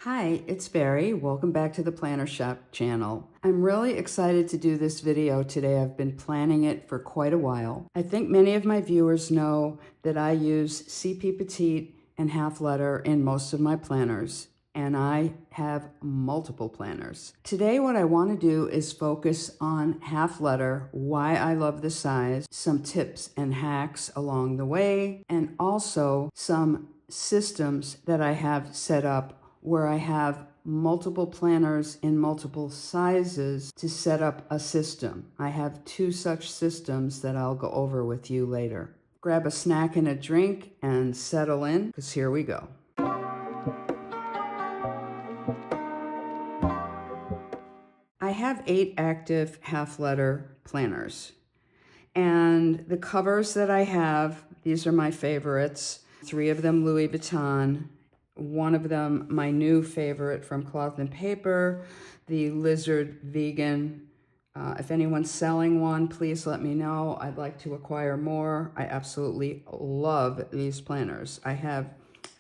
Hi, it's Barry. Welcome back to the PlannerShop channel. I'm really excited to do this video today. I've been planning it for quite a while. I think many of my viewers know that I use CP Petite and half letter in most of my planners, and I have multiple planners. Today what I want to do is focus on half letter, why I love the size, some tips and hacks along the way, and also some systems that I have set up where I have multiple planners in multiple sizes to set up a system. I have two such systems that I'll go over with you later. Grab a snack and a drink and settle in, because here we go. I have 8 active half-letter planners. And the covers that I have, these are my favorites. 3 of them Louis Vuitton. One of them, my new favorite from Cloth and Paper, the Lizard Vegan. If anyone's selling one, please let me know. I'd like to acquire more. I absolutely love these planners. I have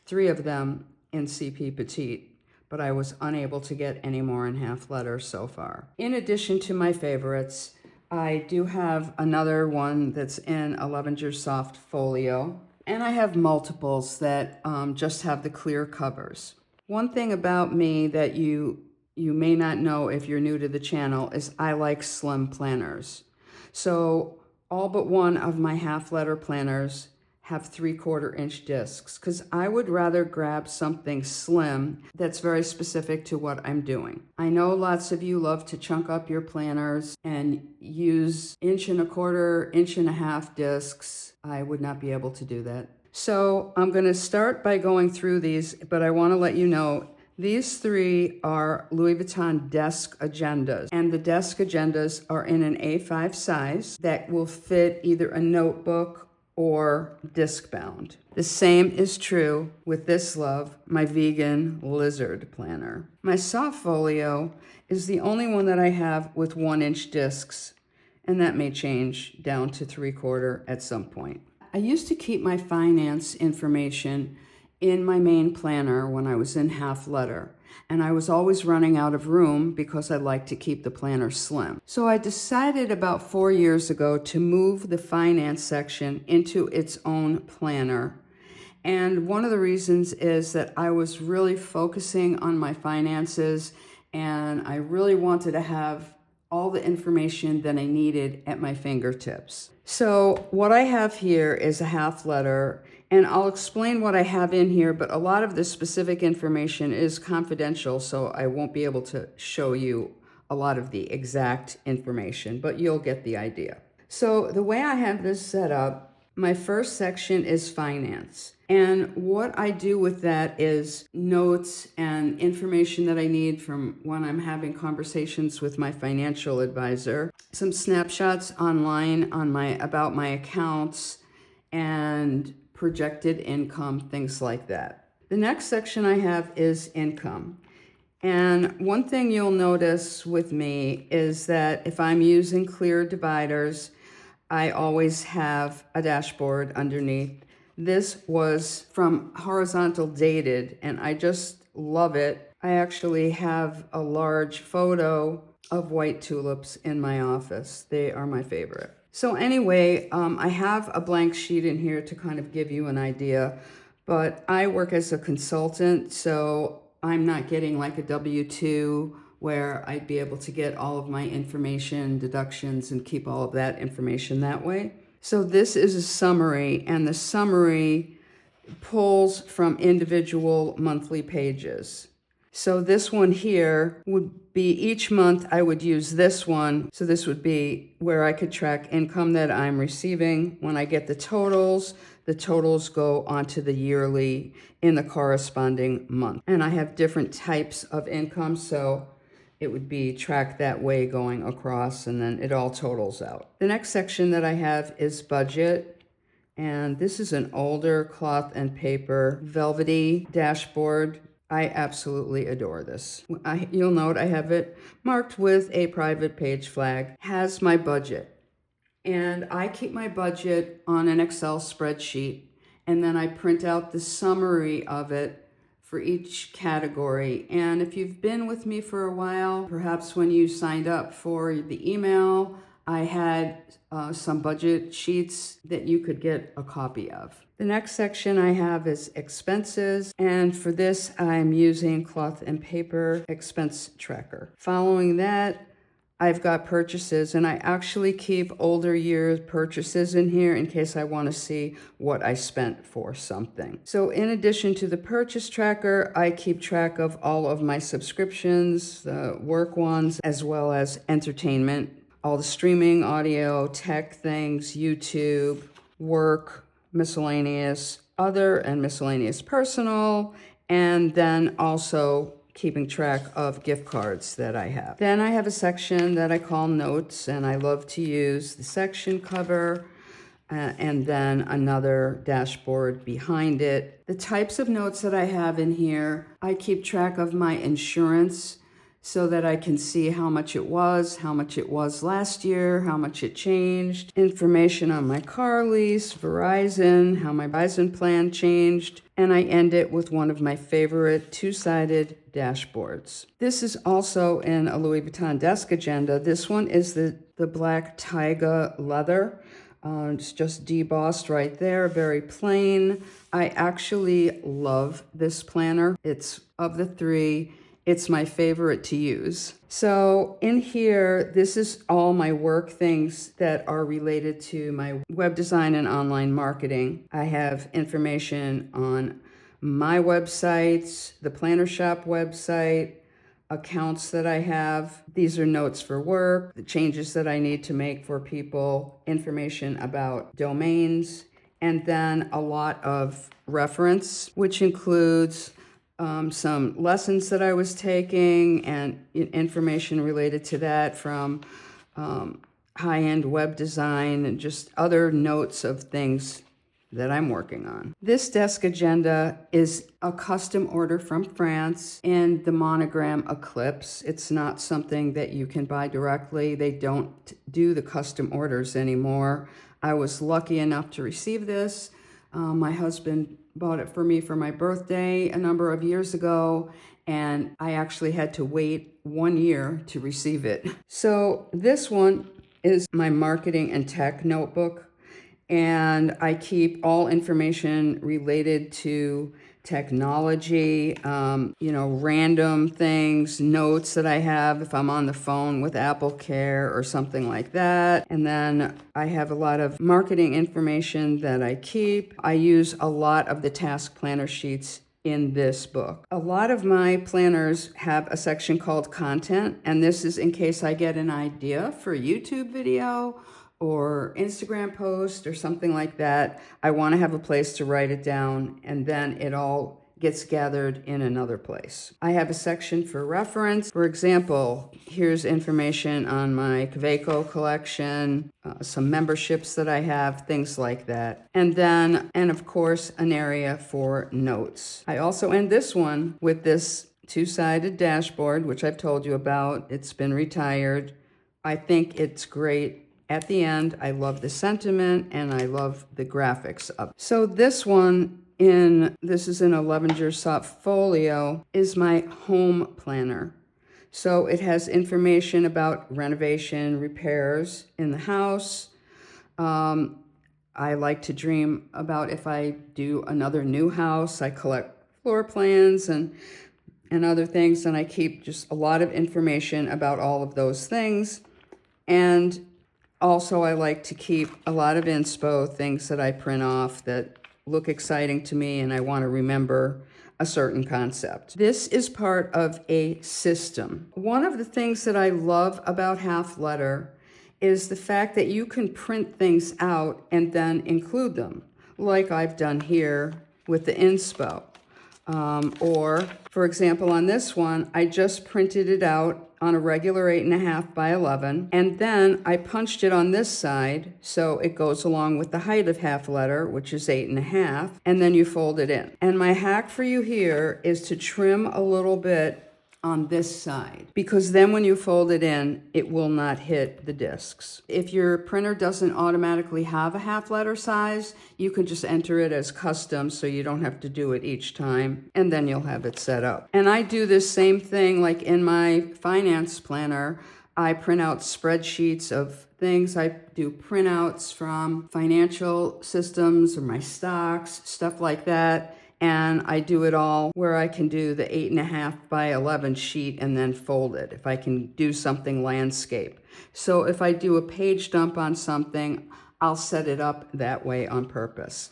3 of them in CP Petite, but I was unable to get any more in half letter so far. In addition to my favorites, I do have another one that's in a Levenger Soft Folio. And I have multiples that just have the clear covers. One thing about me that you may not know if you're new to the channel is I like slim planners. So all but one of my half letter planners have 3/4 inch discs because I would rather grab something slim that's very specific to what I'm doing. I know lots of you love to chunk up your planners and use 1.25 1.5 discs. I would not be able to do that. So I'm going to start by going through these, but I want to let you know these 3 are Louis Vuitton desk agendas, and the desk agendas are in an A5 size that will fit either a notebook or discbound. The same is true with this love, my vegan lizard planner. My soft folio is the only one that I have with 1-inch discs, and that may change down to 3/4 at some point. I used to keep my finance information in my main planner when I was in half letter, and I was always running out of room because I like to keep the planner slim. So I decided about 4 years ago to move the finance section into its own planner. And one of the reasons is that I was really focusing on my finances, and I really wanted to have all the information that I needed at my fingertips. So what I have here is a half letter, and I'll explain what I have in here, but a lot of the specific information is confidential, so I won't be able to show you a lot of the exact information, but you'll get the idea. So the way I have this set up, my first section is finance. And what I do with that is notes and information that I need from when I'm having conversations with my financial advisor, some snapshots online on about my accounts and projected income, things like that. The next section I have is income. And one thing you'll notice with me is that if I'm using clear dividers, I always have a dashboard underneath. This was from Horizontal Dated, and I just love it. I actually have a large photo of white tulips in my office. They are my favorite. So anyway, I have a blank sheet in here to kind of give you an idea, but I work as a consultant, so I'm not getting like a W-2 where I'd be able to get all of my information, deductions, and keep all of that information that way. So this is a summary, and the summary pulls from individual monthly pages. So this one here would be each month I would use this one. So this would be where I could track income that I'm receiving. When I get the totals go onto the yearly in the corresponding month. And I have different types of income, so it would be tracked that way going across, and then it all totals out. The next section that I have is budget, and this is an older Cloth and Paper velvety dashboard. I absolutely adore this. You'll note I have it marked with a private page flag, has my budget. And I keep my budget on an Excel spreadsheet, and then I print out the summary of it for each category. And if you've been with me for a while, perhaps when you signed up for the email, I had some budget sheets that you could get a copy of. The next section I have is expenses, and for this I'm using cloth and paper expense tracker. Following that, I've got purchases, and I actually keep older year purchases in here in case I want to see what I spent for something. So in addition to the purchase tracker, I keep track of all of my subscriptions, the work ones, as well as entertainment, all the streaming, audio, tech things, YouTube, work, miscellaneous, other, and miscellaneous personal, and then also keeping track of gift cards that I have. Then I have a section that I call notes, and I love to use the section cover and then another dashboard behind it. The types of notes that I have in here, I keep track of my insurance so that I can see how much it was last year, how much it changed, information on my car lease, Verizon, how my Verizon plan changed, and I end it with one of my favorite two-sided dashboards. This is also in a Louis Vuitton desk agenda. This one is the black Taiga leather. It's just debossed right there, very plain. I actually love this planner. It's of the three. It's my favorite to use. So in here, this is all my work things that are related to my web design and online marketing. I have information on my websites, the PlannerShop website, accounts that I have. These are notes for work, the changes that I need to make for people, information about domains, and then a lot of reference, which includes some lessons that I was taking and information related to that from high-end web design and just other notes of things that I'm working on. This desk agenda is a custom order from France in the monogram Eclipse. It's not something that you can buy directly. They don't do the custom orders anymore. I was lucky enough to receive this. My husband bought it for me for my birthday a number of years ago, and I actually had to wait 1 year to receive it. So this one is my marketing and tech notebook, and I keep all information related to technology, random things, notes that I have if I'm on the phone with Apple Care or something like that. And then I have a lot of marketing information that I keep. I use a lot of the task planner sheets in this book. A lot of my planners have a section called content, and this is in case I get an idea for a YouTube video or Instagram post or something like that. I want to have a place to write it down, and then it all gets gathered in another place. I have a section for reference. For example, here's information on my Kaweco collection, some memberships that I have, things like that. And of course, an area for notes. I also end this one with this two-sided dashboard, which I've told you about. It's been retired. I think it's great. At the end, I love the sentiment and I love the graphics of it. So this one this is in a Levenger soft folio, is my home planner. So it has information about renovation, repairs in the house. I like to dream about if I do another new house. I collect floor plans and other things, and I keep just a lot of information about all of those things. And also, I like to keep a lot of inspo, things that I print off that look exciting to me and I want to remember a certain concept. This is part of a system. One of the things that I love about Half Letter is the fact that you can print things out and then include them, like I've done here with the inspo. Or, for example, on this one, I just printed it out on a regular 8.5 by 11, and then I punched it on this side so it goes along with the height of Half Letter, which is 8.5, and then you fold it in. And my hack for you here is to trim a little bit on this side, because then when you fold it in, it will not hit the discs. If your printer doesn't automatically have a half letter size, you can just enter it as custom so you don't have to do it each time, and then you'll have it set up. And I do this same thing like in my finance planner. I print out spreadsheets of things. I do printouts from financial systems or my stocks, stuff like that. And I do it all where I can do the 8.5 by 11 sheet and then fold it if I can do something landscape. So if I do a page dump on something, I'll set it up that way on purpose.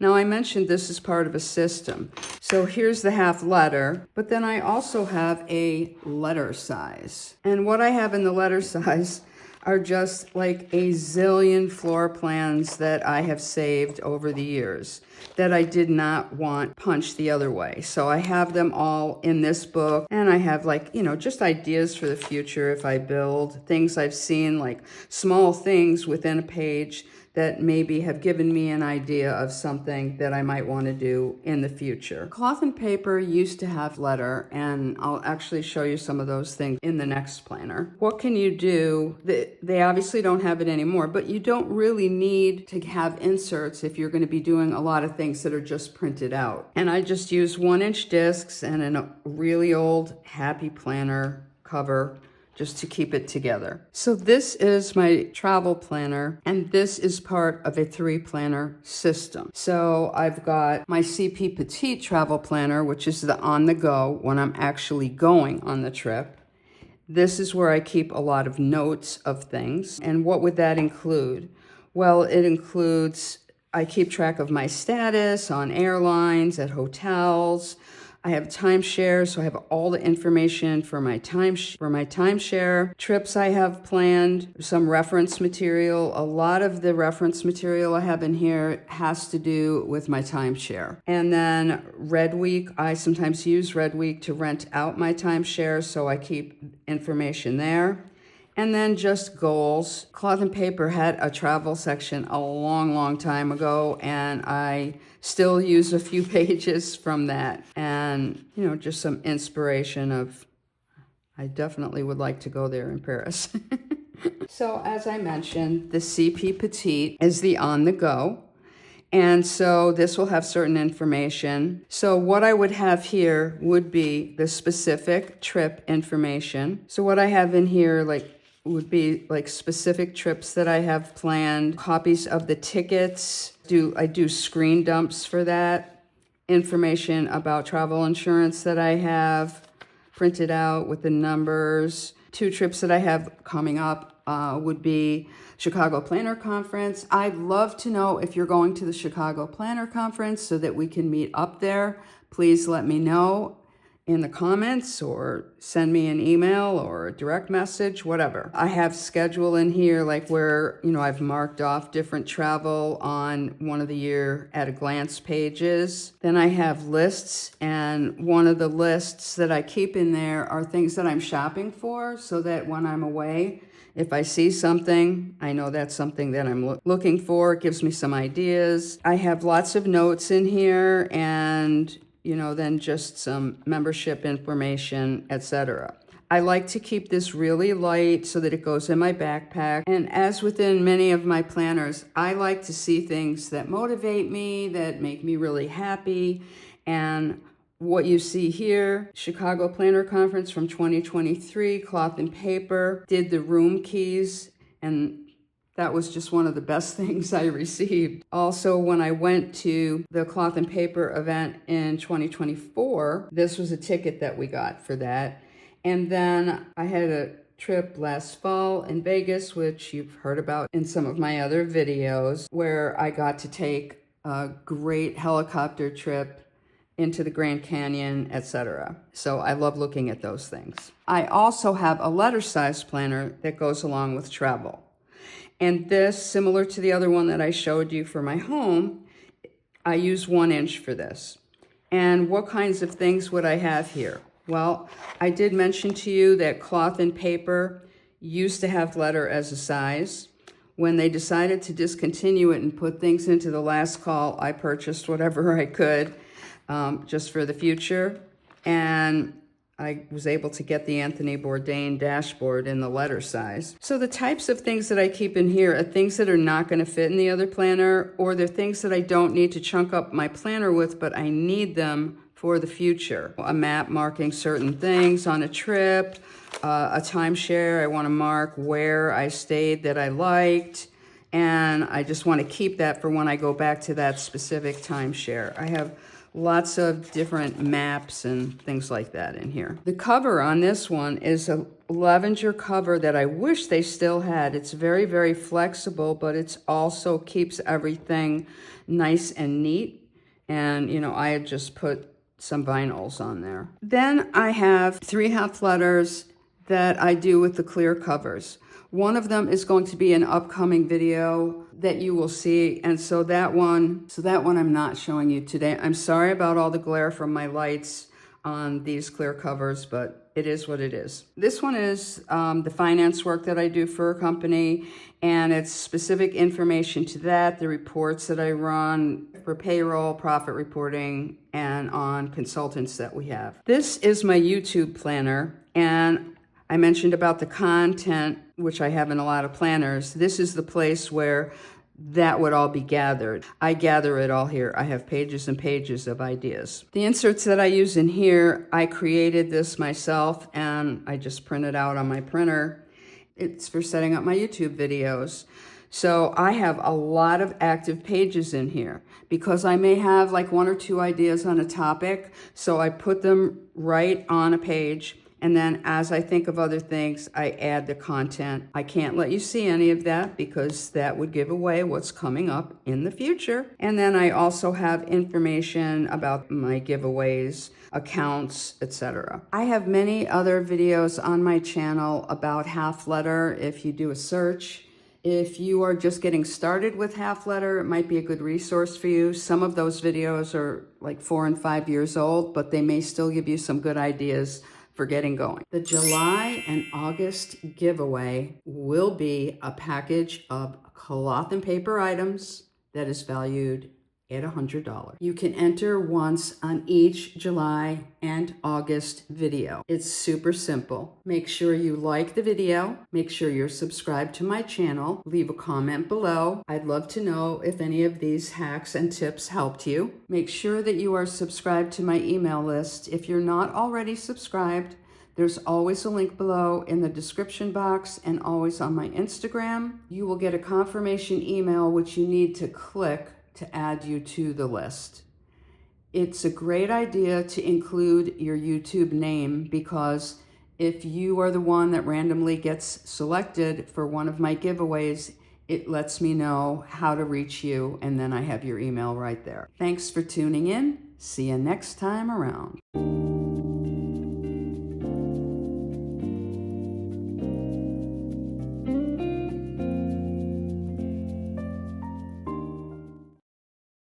Now I mentioned this is part of a system. So here's the half letter, but then I also have a letter size. And what I have in the letter size are just like a zillion floor plans that I have saved over the years that I did not want punched the other way. So I have them all in this book, and I have like, just ideas for the future if I build, things I've seen, like small things within a page that maybe have given me an idea of something that I might want to do in the future. Cloth and paper used to have letter, and I'll actually show you some of those things in the next planner. What can you do? They obviously don't have it anymore, but you don't really need to have inserts if you're going to be doing a lot of things that are just printed out. And I just use 1-inch discs and a really old Happy Planner cover just to keep it together. So this is my travel planner, and this is part of a 3-planner system. So I've got my CP Petite travel planner, which is the on-the-go when I'm actually going on the trip. This is where I keep a lot of notes of things. And what would that include? Well, it includes, I keep track of my status on airlines, at hotels. I have timeshare, so I have all the information for my timeshare, trips I have planned, some reference material. A lot of the reference material I have in here has to do with my timeshare. And then Red Week, I sometimes use Red Week to rent out my timeshare, so I keep information there. And then just goals. Cloth and Paper had a travel section a long, long time ago, and I still use a few pages from that. And, just some inspiration of, I definitely would like to go there in Paris. So as I mentioned, the CP Petite is the on-the-go. And so this will have certain information. So what I would have here would be the specific trip information. So what I have in here, would be like specific trips that I have planned, copies of the tickets. I do screen dumps for that, information about travel insurance that I have printed out with the numbers. 2 trips that I have coming up would be Chicago Planner Conference. I'd love to know if you're going to the Chicago Planner Conference so that we can meet up there. Please let me know in the comments or send me an email or a direct message, whatever. I have schedule in here where, I've marked off different travel on one of the year at a glance pages. Then I have lists, and one of the lists that I keep in there are things that I'm shopping for so that when I'm away, if I see something, I know that's something that I'm looking for. It gives me some ideas. I have lots of notes in here, and then just some membership information, etc. I like to keep this really light so that it goes in my backpack. And as within many of my planners, I like to see things that motivate me, that make me really happy. And what you see here, Chicago Planner Conference from 2023, Cloth and Paper, did the room keys, and that was just one of the best things I received. Also, when I went to the Cloth and Paper event in 2024, this was a ticket that we got for that. And then I had a trip last fall in Vegas, which you've heard about in some of my other videos, where I got to take a great helicopter trip into the Grand Canyon, etc. So I love looking at those things. I also have a letter size planner that goes along with travel. And this, similar to the other one that I showed you for my home, I use 1 inch for this. And what kinds of things would I have here? Well, I did mention to you that Cloth and Paper used to have letter as a size. When they decided to discontinue it and put things into the last call, I purchased whatever I could just for the future. And I was able to get the Anthony Bourdain dashboard in the letter size. So the types of things that I keep in here are things that are not going to fit in the other planner, or they're things that I don't need to chunk up my planner with, but I need them for the future. A map marking certain things on a trip, a timeshare, I want to mark where I stayed that I liked, and I just want to keep that for when I go back to that specific timeshare. I have lots of different maps and things like that in here. The cover on this one is a lavender cover that I wish they still had. It's very, very flexible, but it's also keeps everything nice and neat. And, you know, I had just put some vinyls on there. Then I have 3 half letters that I do with the clear covers. One of them is going to be an upcoming video that you will see, and so that one I'm not showing you today. I'm sorry about all the glare from my lights on these clear covers, but it is what it is. This one is the finance work that I do for a company, and it's specific information to that, the reports that I run for payroll, profit reporting, and on consultants that we have. This is my YouTube planner, and I mentioned about the content, which I have in a lot of planners. This is the place where that would all be gathered. I gather it all here. I have pages and pages of ideas. The inserts that I use in here, I created this myself, and I just printed out on my printer. It's for setting up my YouTube videos. So I have a lot of active pages in here because I may have like 1 or 2 ideas on a topic. So I put them right on a page. And then as I think of other things, I add the content. I can't let you see any of that because that would give away what's coming up in the future. And then I also have information about my giveaways, accounts, etc. I have many other videos on my channel about half letter if you do a search. If you are just getting started with half letter, it might be a good resource for you. Some of those videos are like 4 and 5 years old, but they may still give you some good ideas for getting going. The July and August giveaway will be a package of cloth and paper items that is valued at $100. You can enter once on each July and August video. It's super simple. Make sure you like the video. Make sure you're subscribed to my channel. Leave a comment below. I'd love to know if any of these hacks and tips helped you. Make sure that you are subscribed to my email list. If you're not already subscribed, there's always a link below in the description box and always on my Instagram. You will get a confirmation email which you need to click to add you to the list. It's a great idea to include your YouTube name because if you are the one that randomly gets selected for one of my giveaways, it lets me know how to reach you, and then I have your email right there. Thanks for tuning in. See you next time around.